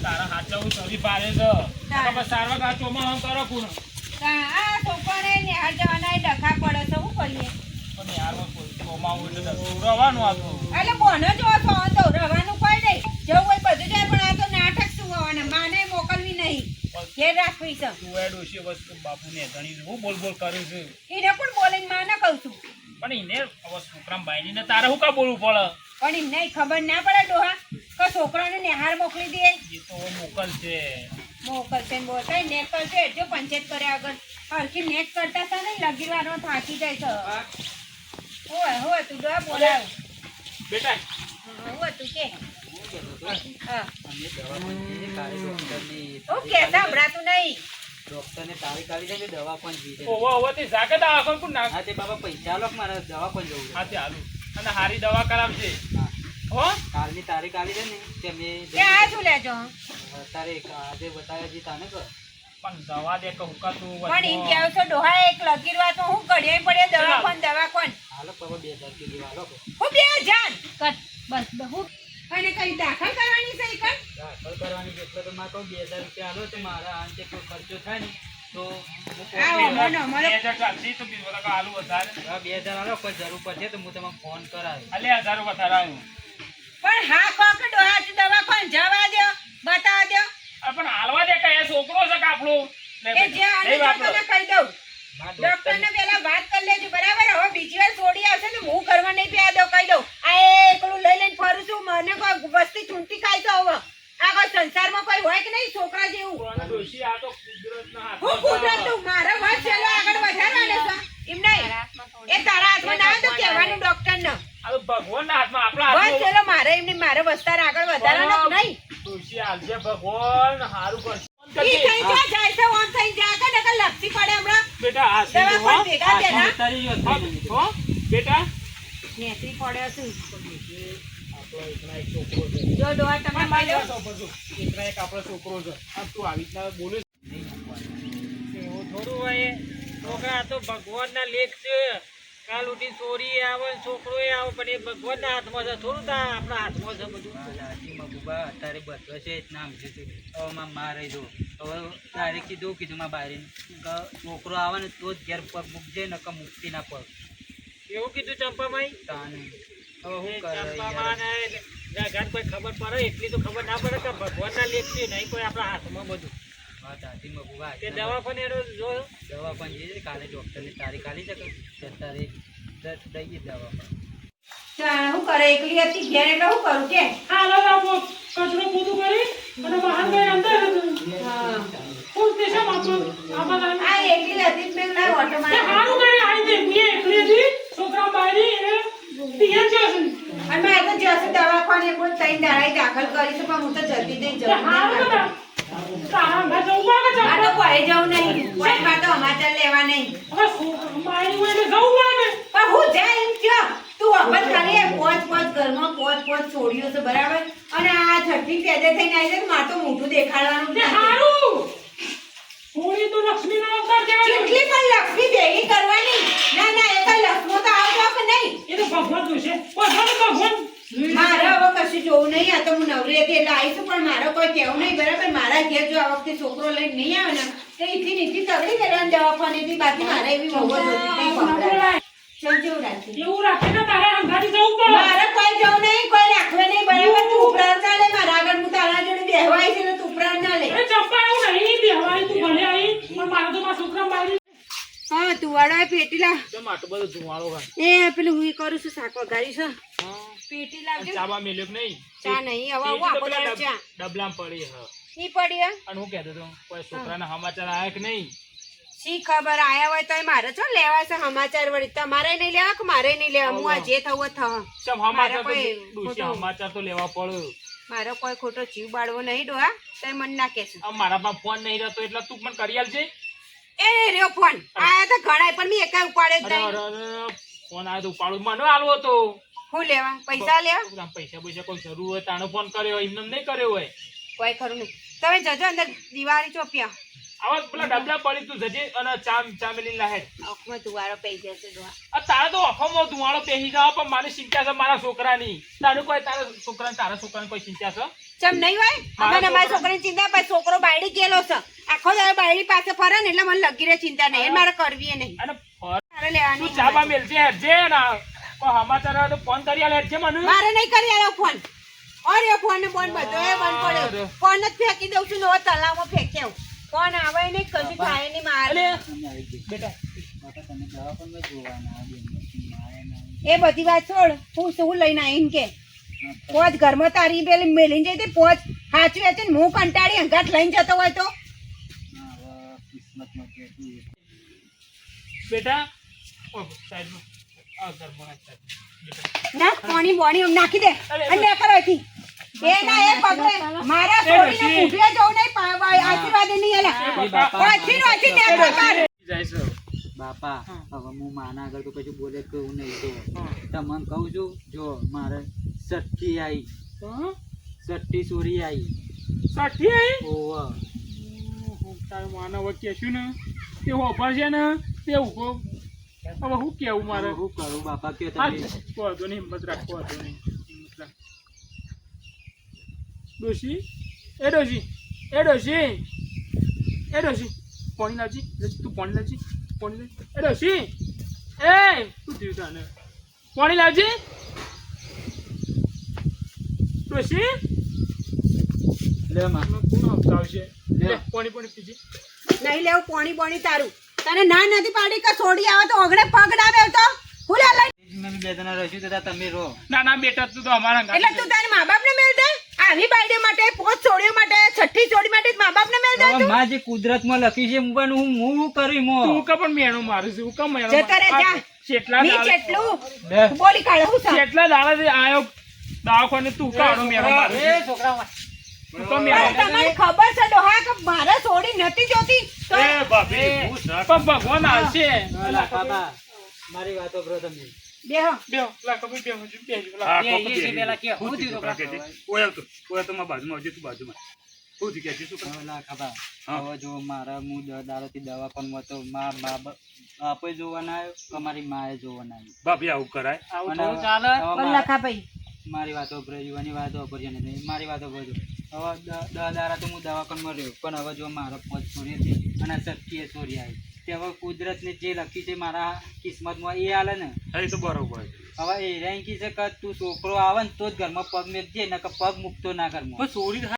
તારા હાચા હું સરી પાડે છે બસ સારવા કા ચોમાં કરો કોણ આ છોકરાને નિહાળ જવાના ડખા પડે છે શું કરીએ પણ યાર કોઈ ચોમાં એટલે રવાનું આતો એટલે બોનો જો તો રવાનું કોઈ નહીં જો કોઈ બધું જાય પણ આ તો નાટક શું હોવાના માને મોકલવી નહીં ઘેર રાખવી છે તું એ ડોશી વસ્તુ બાપુને ધણી હું બોલ બોલ કરું છું એને પણ બોલીને માને કહું છું પણ એને હવે છોકરા બાયડીને તારે શું કા બોલવું પડે પણ એમને ખબર ના પડે ડોહા કે છોકરાને નિહાળ મોકલી દે એ તો મોકલશે મોકલશે બોલતા નેટ કરશે જો પંચાયત કરે આગળ હરખી નેટ કરતા હતા નહીં લગીરવાનો થાકી જાય છે હોય તું ડોહા બોલાવ બેટા હોય તું કે હા ઓકે સાંભળાતું નહીં ડોક્ટરને તારીખ આવી જાય દવા પણ જીતે ઓવો તે જાગે દવા કોણ કોણ નાખ હા તે બાબા પૈસા આલો મારે દવા પણ જવું હા તે હાલું અને હારી દવા કરાવશે હો કાલની તારીખ આવી છે ને તે મેં કે આ શું લેજો અત્યારે આજે બતાવ્યા જી તાને કર પણ દવા દે કે હુકા તું પણ એમ કેવું છો ડોહા એક લગીરવા તો હું ઘડિયાઈ પડે દવા કોણ હાલો બાબા 2000 કિલો હાલો હું 2000 કટ બસ હું અને કઈ દાખલ કરવાની છે કર દાખલ કરવાની છે એટલે તો મારે કહું 2000 રૂપિયા હાલો તો મારા આંતે કોઈ ખર્ચો થાય ને તો આ મને મને 2000 ચાલતી તો બીજો લગા આલુ વધારે 2000 હાલો કોઈ જરૂર પડશે તો હું તમને ફોન કરાવી અલે 1000 વધારે આવ્યું પણ હા કોક ડોહા તું દવા કોણ જવા દો બતાવ દો પણ હાલવા દે કે એ છોકરો છે કે આપણો એ જે આને તને કહી દઉં ડોક્ટરને પેલા વાત કરી લેજો બરાબર હવે બીજી વાર છોડી આવશે ને હું કરવા નહીં પીવા દઉં કહી દઉં આ એકલું લઈ લઈને ફરું છું મને કોઈ વસ્તી ચૂંટી ખાય તો હવે આ કોઈ સંસારમાં કોઈ હોય કે નહીં છોકરા જેવું ડોશી આ તો કુદરતના હાથ હું કુદરતું મારો વાત ચાલો આગળ વધારવાનો છે એમ નહીં એ તારા હાથમાં ના તો કહેવાનું ડોક્ટરને આ તો ભગવાનના હાથમાં આપણા વાત હાથમાં ચાલો મારે એમને મારો વસ્તાર આગળ વધારવાનો નહીં ડોશી હાલજે ભગવાન હારું કરશે ઈ થઈ જાય છે ઓન થઈ જા કે નકર લપસી પડે હમણાં બેટા આ દવા કોઈ ભેગા દે ના તારી જો હો બેટા નેત્રી પડ્યો છું આપણો એકલા એક છોકરો છે જો ડોહા તમે માર્યો એકલા એક આપણો છોકરો છે આ તું આવી રીતના બોલે એવું થોડું હોય છોકરા તો ભગવાનના લેખ છે કાલ ઉઠી ચોરી આવે છોકરો આવે પણ એ ભગવાનના હાથમાં છે થોડું તા આપણા હાથમાં છે બધું રાજીમાં બુબા અત્યારે બધો છે જ નામ છે હવે માં મારે જો હવે તારે કીધું માં બારી છોકરો આવે ને તો જ ઘેર પગ મૂકજે નકર મુક્તિ ના પગ એવું કીધું ચંપાભાઈ તાને હવે હું કરે ચંપામાં ઘાટ કોઈ ખબર પડે એટલી તો ખબર ના પડે કે ભગવાનના લેખ છે નહીં કોઈ આપણા હાથમાં બધું વાત હાથીમાં બુબા તે દવા પણ એનો જો દવા પણ જઈએ કાલે ડૉક્ટરની તારીખ આલી શકે તારે દઈએ દવા પણ હું કરે એકલી હતી ઘેર એટલે હું કરું કે હાલો બાપુ કચરો પૂરું કરી અને બહાર ગઈ અંદર હા ફૂલ પેશા બાપુ આમાં આ એકલી હતી મેં ના ઓટો માર હારું કરે આઈ દે મી એકલી હતી છોકરા બારી એ પિયર છે અને મેં તો જશે દવાખાને કોઈ તઈ દાડાઈ દાખલ કરી છે પણ હું તો જલ્દી નહીં જઉં હારું કરે તારા ઘર જવું પડે આ તો કોઈ જવું નહીં કોઈ માં તો સમાચાર લેવા નહીં હવે બારી માં જવું પડે પણ હું જાય એમ કયો તું અપત ખાલી પોચ ઘરમાં પોચ છોડ્યો છે બરાબર અને આ છઠ્ઠી પેદા થઈને આવી છે માર તો મોઢું દેખાડવાનું તે જ નથી. હારું થોડી તો લક્ષ્મી ના અવતાર કહેવાય કેટલી પણ લક્ષ્મી ભેગી કરવાની ના એક લક્ષ્મો તો આવતો કે નહીં એ તો ભગવાન જોશે ભગવાન મારે હવે કશું જોવું નહીં આ તો હું નવરી હતી એટલે આવીશું પણ મારો કોઈ કેવું નહીં બરાબર મારા ઘેર જો આ વખતે છોકરો લઈને નહીં આવે ને તો ઈથી નીચી તગડી કરવાની દવાખાનેથી બાકી મારે એવી બહુ જ હતી નહીં પકડાય. ચલ જેવું રાખી એવું રાખે ને તારે અંગાથી જવું પડે મારે કોઈ જવું નહીં કોઈ રાખવે નહીં બરાબર તું ઉપરાંત ના લે મારા આગળ હું તારા જોડે બેહવાય છે ને તું ઉપરાંત ના લે એ ચંપા એવું નહીં બેહવાય તું ભલે આવી પણ મારે તો મારા છોકરા બારી હા તું વાળા પેટીલા કેમ આટલું બધું ધુમાડો હોય એ પેલું હું કરું છું શાક વઘારી છે પેટી લાવજો ચાબા મેલ્યો કે નહીં ચા નહીં હવે હું આખો દાડો ચા ડબલામાં પડી હા ઈ પડી હે અને હું કહેતો હતો કોઈ છોકરાના સમાચાર આયા કે નહીં શી ખબર આયા હોય તો મારે છો લેવા છે સમાચાર વળી તમારે નહીં લેવા કે મારે નહીં લેવા હું આ જે થવું થવા ચમ સમાચાર તો ડોશી સમાચાર તો લેવા પડે મારો કોઈ ખોટો જીવ બાળવો નહીં ડોહા તો મન ના કહેશે આ મારા પાસે ફોન નહીં રહેતો એટલે તું પણ કરી આલ છે એ રહ્યો ફોન આયા તો ઘણા પણ મેં એકાય ઉપાડે જ અરે નહીં અરે ફોન આવ્યો તો ઉપાડું મને આલવો હતો હું લેવા પૈસા લેવા પૈસા કોઈ જરૂર હોય તાનો ફોન કર્યો એમને નહીં કર્યો હોય કોઈ ખરું નહીં તમે જજો અંદર દિવાળી ચોપ્યા આવા પેલા ડબલા પડી તું જજે અને ચા મેલી લાહે આંખમાં ધુવારો પઈ જશે ડોહા આ તારા તો અખમો ધુવાળો પહેરી જાવ પણ મારી ચિંતા છે મારા છોકરાની તારું કોઈ તારા છોકરાને કોઈ ચિંતા છે ચમ નહીં હોય અમે અમારા છોકરાની ચિંતા પછી છોકરો બાયડી ગયેલો છે આખો દાડો બાયડી પાસે ફરે ને એટલે મને લગી રહે ચિંતા નહીં મારે કરવી નહીં અને મારે લેવાની ચા બા મેલજે હેડજે ને કોઈ સમાચાર આવે તો ફોન કરી આલે હેડજે મને મારે નહીં કરી આલો ફોન અરે ફોન ને ફોન બધો એ બંધ પડ્યો ફોન જ ફેંકી દઉં છું ને તલાવમાં ફેંકી આવું ફોન આવે નહીં કશું થાય નહીં મારે બેટા બાપા તમે દવાખાનામાં જોવાના એ બધી વાત છોડ હું શું લઈને આવીને કે પોચ ઘરમાં તારી પેલી મેલીને જઈ પોચ સાચવી હતી ને હું કંટાળી અંગાટ લઈને જતો હોય તો કિસ્મતમાં કેટલું બેટા ઓ સાઈડમાં આ ઘરમાં બેટા ના પાણી બોણી નાખી દે અને લે કરો અહીંથી. એ ના એ પકડે મારા છોડીને મૂઢે જવું નહીં આશીર્વાદ નહીં આલા ઓછી ઓછી ને પકડ જાય છે બાપા હવે હું માના આગળ તો કશું બોલે કહું નહીં તો તમને કહું છું જો મારે સઠ્ઠી આવી સઠ્ઠી ચોરી આવી સાઠી આઈ ઓવ તારું માનવ કહેશું ને તે હોભર છે ને તે ઉભો હવે હું કેવું મારે હું કરું બાપા કયો હા, તમે વાંધો નહીં હિંમત રાખો વાંધો નહીં હિંમત રાખ ડોશી એ ડોશી એ ડોશી એ ડોશી પાણી લાવજી તું પાણી લાવજી પાણી લાવ એ ડોશી એ શું થયું તને પાણી લાવજી ડોશી લે માં કોણ આવશે લે પાણી પાણી પીજી નહીં લેવું પાણી બોણી તારું તને ના નથી પાડી કે છોડી આવે તો ઓગણે પગ ના બેવતો હું લે લઈ મેં બે જણા રહીશું તો તમે રહો ના ના બેટા તું તો અમારા ઘરે એટલે તું તારી મા બાપ ને મેળ દે આવી બાયડી માટે પોચ છોડીઓ માટે છઠ્ઠી છોડી માટે મા બાપ ને મેળ દે હવે તું માં જે કુદરતમાં લખી છે પણ હું કરી મો તું કે પણ મેણું મારું છું કે મેણું જતા રે જા કેટલા ની દાડા જેટલું લે બોલી કાઢે હું સા કેટલા દાડા આયો દવાખાને તું કાઢો મેણું મારું છું. છોકરા તું તો મેણું તમને ખબર છે ડોહા કે મારે છોડી નથી જોતી તો પણ ભગવાન આવશે બાબા મારી વાતો કરો તમે બેહો બેહો લા કબૂલ બેહો જો બેહો લા હા, એ કોક છે પેલા કે હું થયું છોકરા ઓય તો મારા બાજુમાં આવજે તું બાજુમાં શું થયું કે શું કરે? પેલા ખબર હા. હવે જો મારા હું દારૂથી દવાખાનામાં તો મા બાપે જોવાના આવ્યો કે મારી માએ જોવાના આવ્યું બાપી આવું કરાય આવું અને થોડું ચાલે હવે બોલ મારા- લખા ભાઈ મારી વાતો ભરવાની વાતો ભરજો નથી મારી વાતો ભરજો હવે 10 દાડા તો હું દવાખાનામાં રહ્યો પણ હવે જો મારા પદ છોડી હતી અને સત્ય છોડી આવી તે હવે કુદરતને જે લખી છે મારા કિસ્મતમાં એ હાલે ને હા, એ તો બરોબર હવે એ રેન્કી છે કે તું છોકરો આવે ને તો જ ઘરમાં પગ મેળજે ને કે પગ મૂકતો ના ઘરમાં પણ ચોરી